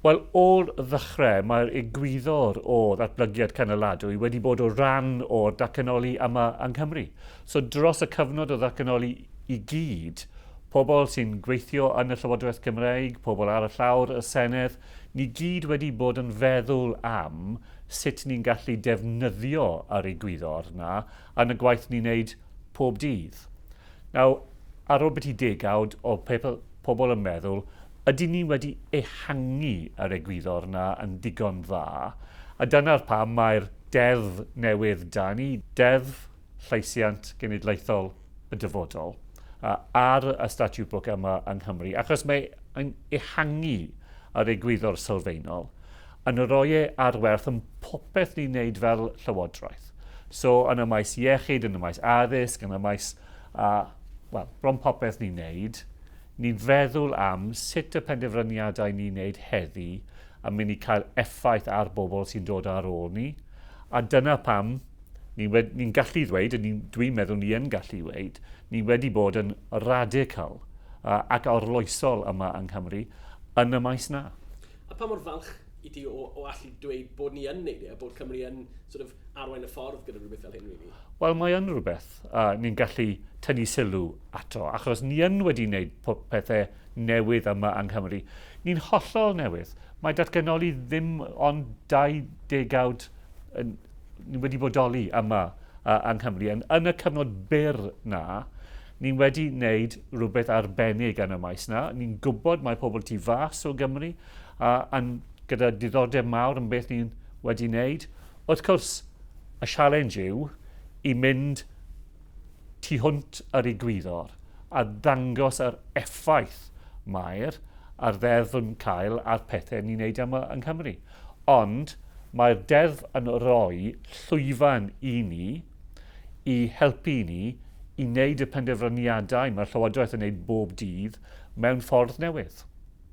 Wel, o'r ddechrau, mae'r egwyddor o ddatblygiad cynaladwy wedi bod o ran o'r datganoli yma yng Nghymru. So dros y cyfnod o datganoli i gyd, pobl sy'n gweithio yn y Llywodraeth Cymreig, pobl ar y llawr, y Senedd, ni gyd wedi bod yn feddwl am sut ni'n gallu defnyddio yr egwyddor yna yn y gwaith ni'n neud pob dydd. Nawr, ar ôl beth i degawd o pobl yn meddwl, ydy ni wedi ehangu yr egwyddor yna yn digon dda, a dyna'r pam mae'r deddf newydd da ni, Deddf Llesiant Cenedlaethau'r y Dyfodol, ar y statute book yma yng Nghymru, achos mae'n ehangu yr egwyddor sylfaenol yn rhoi ar werth yn popeth ni'n neud fel Llywodraeth. So yn y maes iechyd, yn y maes addysg, yn y maes, bron popeth ni'n neud, ni'n feddwl am sut y penderfyniadau ni'n neud heddi yn mynd i cael effaith ar bobl sy'n dod ar ôl ni. A dyna pam ni'n gallu ddweud, a dwi'n meddwl ni yn gallu ddweud, ni wedi bod yn radical ac arloesol yma yng Nghymru yn y maes na. A pa mor falch i ti o allu dweud bod ni yn neud bod Cymru yn arwain y ffordd gyda rhywbeth fel hyn, really? Wel, mae yn rhywbeth ni'n gallu tynnu sylw ato, achos ni yn wedi wneud pethau newydd yma yng Nghymru. Ni'n hollol newydd. Mae datganoli ddim ond 20 ni wedi bodoli yma yng Nghymru. Yn y cyfnod byr na, ni'n wedi wneud rhywbeth arbennig yn y maes na. Ni'n gwybod mae pobl tu fas o Gymru gyda diddordeb mawr yn beth ni'n wedi wneud. Wrth gwrs, y challenge yw i mynd tu hwnt yr egwyddor a ddangos yr effaith mae'r ar ddeddf yn cael ar pethau ni'n neud yma yng Nghymru. Ond mae'r deddf yn rhoi llwyfan i ni i helpu ni i wneud y penderfyniadau mae'r Llywodraeth yn wneud bob dydd mewn ffordd newydd.